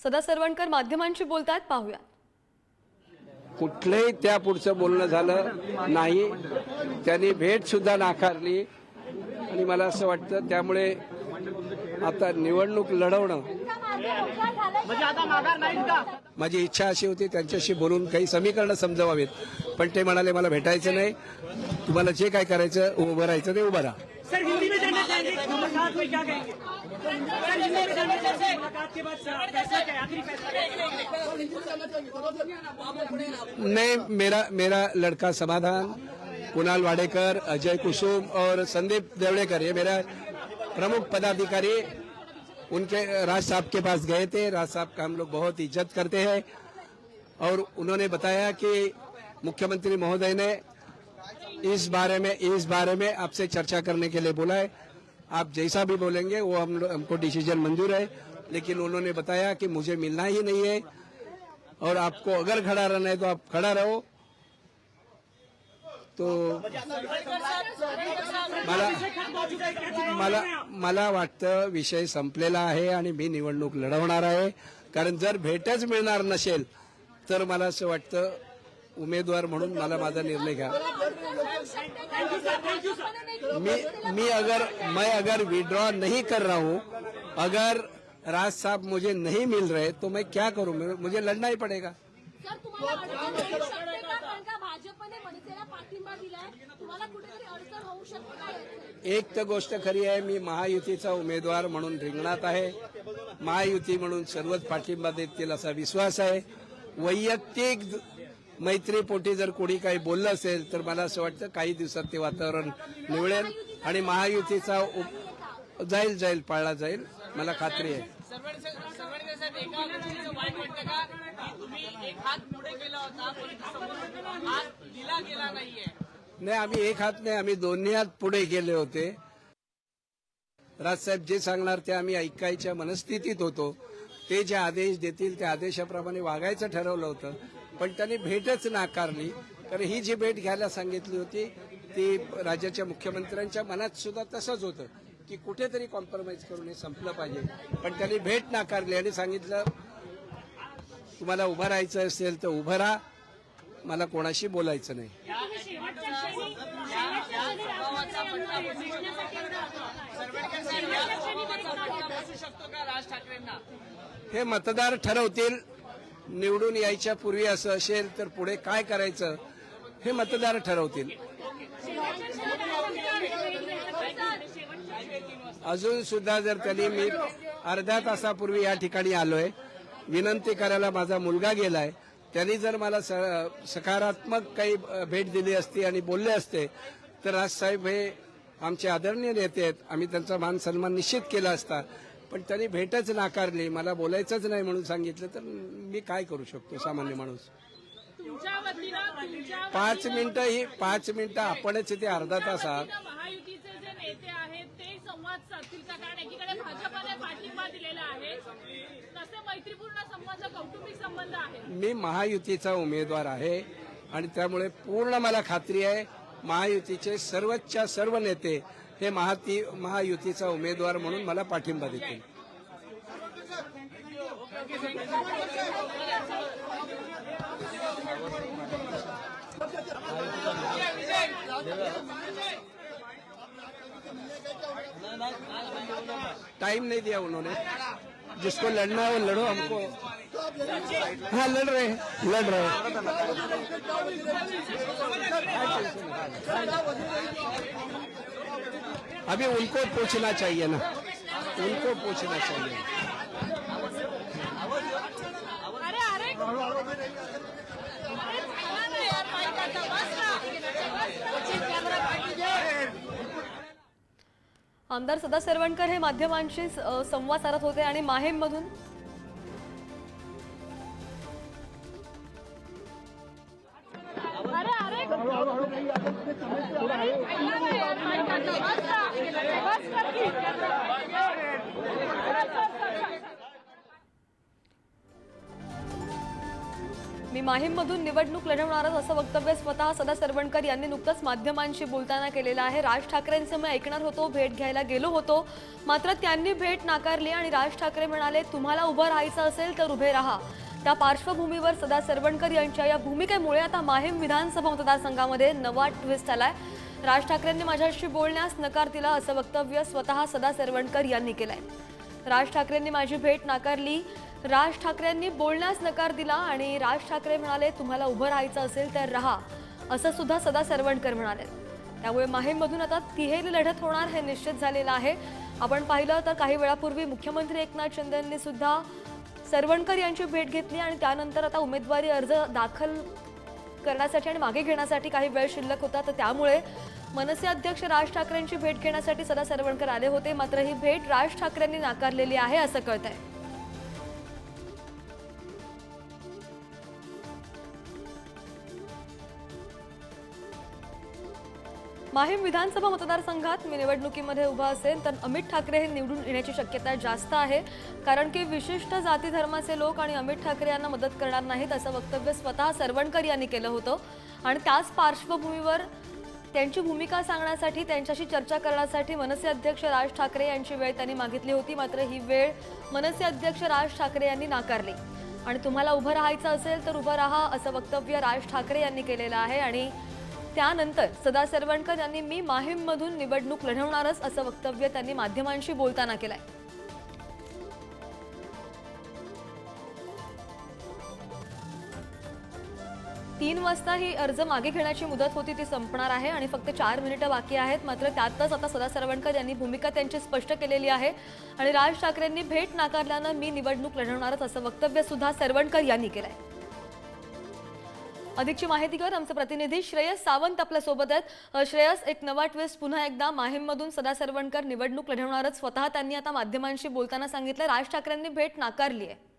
सदा सरवणकर माध्यमांशी बोलतात, पाहूया. कुठलंही त्या पुढचं बोलणं झालं नाही. त्यांनी भेट सुद्धा नाकारली आणि मला असं वाटतं त्यामुळे आता निवडणूक लढवणं माझी इच्छा अशी होती त्यांच्याशी बोलून काही समीकरणं समजवावेत, पण ते म्हणाले मला भेटायचं नाही, तुम्हाला जे काय करायचं उभं राहायचं ते उभं राहा. नहीं, मेरा लड़का समाधान, कुणाल वाडेकर, अजय कुसुम और संदीप देवड़ेकर, ये मेरा प्रमुख पदाधिकारी, उनके राज साहब के पास गए थे. राज साहब का हम लोग बहुत इज्जत करते हैं और उन्होंने बताया कि मुख्यमंत्री महोदय ने इस बारे में आपसे चर्चा करने के लिए बोला है. आप जैसा भी बोलेंगे वो हमको डिसीजन मंजूर है, लेकिन उन्होंने बताया कि मुझे मिलना ही नहीं है और आपको अगर खड़ा रहना है तो आप खड़ा रहो. तो मला वाटतं विषय संपलेला आहे आणि मी निवडणूक लढवणार आहे. कारण जर भेटच मिळणार नसेल तर मला असं वाटतं उमेदवार म्हणून मला माझा निर्णय घ्या. मैं अगर विड्रॉ नहीं कर रहा हूं, अगर राज साहब मुझे नहीं मिल रहे तो मैं क्या करूं, मुझे लड़ना ही पड़ेगा. एक तर गोष्ट खरी आहे, मी महायुतीचा उमेदवार म्हणून रिंगणात आहे. महायुती म्हणून सर्वच पाठिंबा देतील असा विश्वास आहे. वैयक्तिक मैत्रीपोटी जर कोणी काही बोललं असेल तर मला असं वाटतं काही दिवसात ते वातावरण निवळेल आणि महायुतीचा जाईल पाळला जाईल, मला खात्री आहे. नाही, आम्ही एक हात नाही, आम्ही दोन्ही हात पुढे गेले होते. राजसाहेब जे सांगणार ते आम्ही ऐकायच्या मनस्थितीत होतो. ते जे आदेश देतील त्या आदेशाप्रमाणे वागायचं ठरवलं होतं, पण त्यांनी भेटच नाकारली. कारण ही जी भेट घ्यायला सांगितली होती ती राज्याच्या मुख्यमंत्र्यांच्या मनात सुद्धा तसंच होतं की कुठेतरी कॉम्प्रोमाइज करून हे संपलं पाहिजे, पण त्यांनी भेट नाकारली आणि सांगितलं तुम्हाला उभं राहायचं असेल तर उभं राहा, मला कोणाशी बोलायचं नाही. हे मतदार ठरवतील. निवडून यायच्या पूर्वी असं असेल तर पुढे काय करायचं हे मतदार ठरवतील. अजून सुद्धा जर त्यांनी, मी अर्ध्या तासापूर्वी या ठिकाणी आलोय, विनंती करायला माझा मुलगा गेलाय, त्यांनी जर मला सकारात्मक काही भेट दिली असती आणि बोलले असते तर राजसाहेब हे आमचे आदरणीय नेते आहेत, आम्ही त्यांचा मान सन्मान निश्चित केला असता. पण त्यांनी भेटच नाकारली, मला बोलायचंच नाही म्हणून सांगितलं, तर मी काय करू शकतो सामान्य माणूस. 5 मिनिटं आपणच इथे अर्धा तासात नेते आहेत ते संवाद साधतील का? कारण एकीकडे भाजपाने पाठिंबा दिलेला आहे, तसे मैत्रीपूर्ण संबंध, कौटुंबिक संबंध आहे. मी महायुतीचा उमेदवार आहे आणि त्यामुळे पूर्ण मला खात्री आहे महायुतीचे सर्वच्या सर्व नेते हे महायुतीचा उमेदवार म्हणून मला पाठिंबा देतील. टाइम नहीं दिया उन्होंने, जिसको लड़ना है वो लड़ो. हमको हाँ लड़ रहे. अभी उनको पूछना चाहिए ना, उनको पूछना चाहिए. आमदार सदा सरवणकर हे माध्यमांशी संवाद साधत होते आणि माहेममधून मी माहीममधून निवडणूक लढवणारच असं वक्तव्य स्वतः सदा सरवणकर यांनी नुकतंच माध्यमांशी बोलताना केलेलं आहे। राज ठाकरेंचं मी ऐकणार होतो, भेट घ्यायला गेलो होतो, मात्र त्यांनी भेट नाकारली आणि राज ठाकरे म्हणाले तुम्हाला उभं राहायचं असेल तर उभे राहा। त्या पार्श्वभूमीवर सदा सरवणकर यांच्या या भूमिकेमुळे आता माहीम विधानसभा मतदारसंघामध्ये नवा ट्विस्ट आलाय। राज ठाकरेंनी माझ्याशी बोलण्यास नकार दिला असं वक्तव्य स्वतः सदा सरवणकर यांनी केलंय। राज ठाकरेंनी माझी भेट नाकारली, राज ठाकरेंनी बोलण्यास नकार दिला आणि राज ठाकरे म्हणाले तुम्हाला उभं राहायचं असेल तर राहा असं सुद्धा सदा सरवणकर म्हणाले। त्यामुळे माहीममधून आता तिहेरी लढत होणार हे निश्चित झालेलं आहे। आपण पाहिलं तर काही वेळापूर्वी मुख्यमंत्री एकनाथ शिंदे यांनी सुद्धा सरवणकर यांची भेट घेतली आणि त्यानंतर आता उमेदवारी अर्ज दाखल करण्यासाठी आणि मागे घेण्यासाठी काही वेळ शिल्लक होता, तर त्यामुळे मनसे अध्यक्ष राज ठाकरेंची भेट घेण्यासाठी सदा सरवणकर आले होते, मात्र ही भेट राज ठाकरेंनी नाकारलेली आहे असं कळतंय। माहीम विधानसभा मतदारसंघात मी निवडणुकीमध्ये उभा असेल तर अमित ठाकरे हे निवडून येण्याची शक्यता जास्त आहे, कारण की विशिष्ट जाती धर्माचे लोक आणि अमित ठाकरे यांना मदत करणार नाहीत असं वक्तव्य स्वतः सरवणकर यांनी केलं होतं। आणि त्याच पार्श्वभूमीवर त्यांची भूमिका सांगण्यासाठी, त्यांच्याशी चर्चा करण्यासाठी मनसे अध्यक्ष राज ठाकरे यांची वेळ त्यांनी मागितली होती, मात्र ही वेळ मनसे अध्यक्ष राज ठाकरे यांनी नाकारली आणि तुम्हाला उभं राहायचं असेल तर उभं राहा असं वक्तव्य राज ठाकरे यांनी केलेलं आहे। आणि त्यानंतर सदा सरवणकर यांनी मी माहीममधून निवडणूक लढवणारच असं वक्तव्य त्यांनी माध्यमांशी बोलताना केलंय। तीन वाजता ही अर्ज मागे घेण्याची मुदत होती, ती संपणार आहे आणि फक्त 4 मिनिटं बाकी आहेत, मात्र त्यातच आता सदा सरवणकर यांनी भूमिका त्यांची स्पष्ट केलेली आहे आणि राज ठाकरेंनी भेट नाकारल्यानं मी निवडणूक लढवणारच असं वक्तव्य सुद्धा सरवणकर यांनी केलंय। अधिकची माहिती घेऊन आमचे प्रतिनिधी श्रेयस सावंत आपल्या सोबत आहेत। श्रेयस, एक नवा ट्विस्ट पुन्हा एकदा माहीममधून सदा सरवणकर निवडणूक लढवणारच स्वतः त्यांनी आता माध्यमांशी बोलताना सांगितलं, राज ठाकरेंनी भेट नाकारली आहे।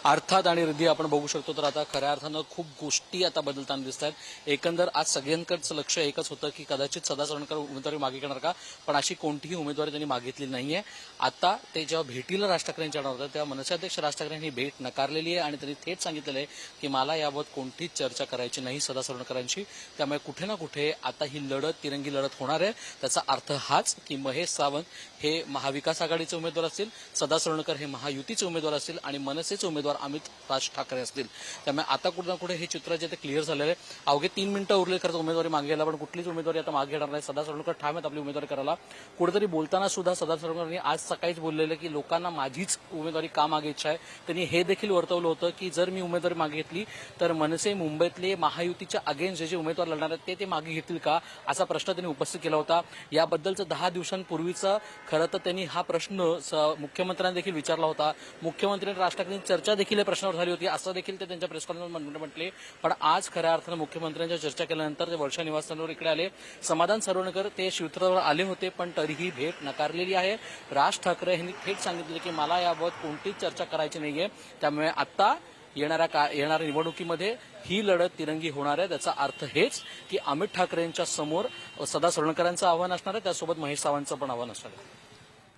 अर्थात आणि रिद्धी आपण बघू शकतो तर आता खऱ्या अर्थानं खूप गोष्टी आता बदलताना दिसत आहेत। एकंदर आज सगळ्यांकडचं लक्ष एकच होतं की कदाचित सदा सरवणकर उमेदवारी मागे घेणार का, पण अशी कोणतीही उमेदवारी त्यांनी मागितली नाहीये। आता ते जेव्हा भेटीला राज ठाकरेंच्या येणार होतं तेव्हा मनसे अध्यक्ष राज ठाकरेंनी भेट नाकारलेली आहे आणि त्यांनी थेट सांगितलेलं आहे की मला याबाबत कोणतीच चर्चा करायची नाही सदा सरवणकरांची। त्यामुळे कुठे ना कुठे आता ही लढत तिरंगी लढत होणार आहे। त्याचा अर्थ हाच की महेश सावंत हे महाविकास आघाडीचे उमेदवार असतील, सदा सरवणकर हे महायुतीचे उमेदवार असतील आणि मनसेचे उमेदवार अमित राज ठाकरे असतील। त्यामुळे आता कुठे ना कुठे हे चित्र जे ते क्लिअर झालेलं आहे। अवघे 3 मिनिटं उरले खरंच उमेदवारी मागे घ्यायला, पण कुठलीच उमेदवारी आता मागे घेणार नाही। सदा सरवणकर ठाम आहेत आपली उमेदवारी करायला। कुठेतरी बोलताना सुद्धा सदा सरवणकरांनी आज सकाळीच बोललेलं की लोकांना माझीच उमेदवारी का मागे इच्छा आहे। त्यांनी हे देखील वर्तवलं होतं की जर मी उमेदवारी मागे घेतली तर मनसे मुंबईतले महायुतीच्या अगेन्स्ट जे उमेदवार लढणार आहेत ते मागे घेतील का, असा प्रश्न त्यांनी उपस्थित केला होता। याबद्दलचं 10 दिवसांपूर्वीचं खरं तर त्यांनी हा प्रश्न मुख्यमंत्र्यांना देखील विचारला होता। मुख्यमंत्र्यांनी राज ठाकरेंची चर्चा देखील या प्रश्नावर झाली होती असं देखील ते त्यांच्या प्रेस कॉन्फरन्समध्ये म्हटले। पण आज खऱ्या अर्थानं मुख्यमंत्र्यांच्या चर्चा केल्यानंतर ते वर्षा निवासस्थानावर इकडे आले। समाधान सरवणकर ते शिवथरावर आले होते, पण तरीही भेट नकारलेली आहे। राज ठाकरे यांनी थेट सांगितले की मला याबाबत कोणतीच चर्चा करायची नाहीये। त्यामुळे आता येणाऱ्या निवडणुकीमध्ये ही लढत तिरंगी होणार आहे। त्याचा अर्थ हेच की अमित ठाकरेंच्या समोर सदा सरवणकरांचं आव्हान असणार आहे, त्यासोबत महेश सावंतचं पण आव्हान असणार आहे।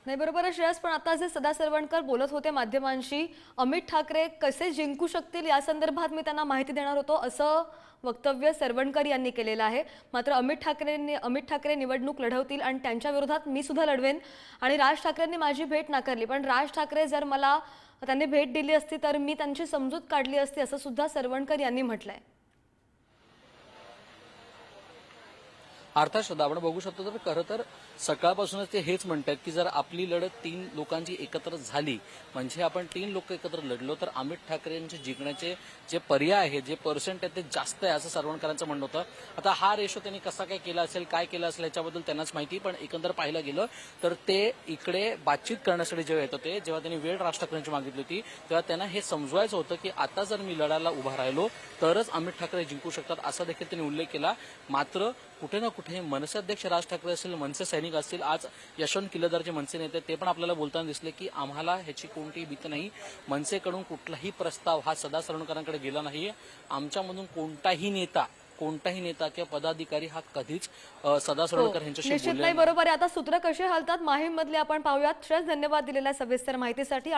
नाही, बरोबर श्रेयस, पण आता जे सदा सरवणकर बोलत होते माध्यमांशी, अमित ठाकरे कसे जिंकू शकतील या संदर्भात मी त्यांना माहिती देणार होतो असं वक्तव्य सरवणकर यांनी केलेलं आहे। मात्र अमित ठाकरे निवडणूक लढवतील आणि त्यांच्या विरोधात मी सुद्धा लढवेन आणि राज ठाकरेंनी माझी भेट नाकारली, पण राज ठाकरे जर मला त्यांनी भेट दिली असती तर मी त्यांची समजूत काढली असती असं सुद्धा सरवणकर यांनी म्हटलंय। अर्थात श्रद्धा आपण बघू शकतो तर खरं तर सकाळपासूनच ते हेच म्हणतात की जर आपली लढत 3 लोकांची एकत्र झाली म्हणजे आपण 3 लोक एकत्र लढलो तर अमित ठाकरेंचे जिंकण्याचे जे पर्याय आहे, जे पर्सेंट आहे ते जास्त आहे असं सरवणकरांचं म्हणणं होतं। आता हा रेशो त्यांनी कसा काय केला असेल, काय केलं असेल याच्याबद्दल त्यांनाच माहिती, पण एकंदर पाहायला गेलं तर ते इकडे बातचीत करण्यासाठी जेव्हा येत होते, जेव्हा त्यांनी वेळ राज ठाकरेंची मागितली होती तेव्हा त्यांना हे समजवायचं होतं की आता जर मी लढायला उभा राहिलो तरच अमित ठाकरे जिंकू शकतात असा देखील त्यांनी उल्लेख केला। मात्र कुठे ना कुठे मनसे अध्यक्ष राज ठाकरे असतील, मनसे सैनिक असतील, आज यशवंत किल्लेदारचे मनसे नेते ते पण आपल्याला बोलताना दिसले की आम्हाला ह्याची कोणतीही भीती नाही। मनसेकडून कुठलाही प्रस्ताव हा सदा सरवणकरांकडे गेला नाही। आमच्यामधून कोणताही नेता कोणताही नेता किंवा पदाधिकारी हा कधीच सदा सरळकर यांच्याशी निश्चित बोललेला नाही, नाही. बरोबर आहे. आता सूत्र कसे हलतात माहीम मधले आपण पाहूयात. श्रेयस, धन्यवाद दिलेल्या सविस्तर माहितीसाठी.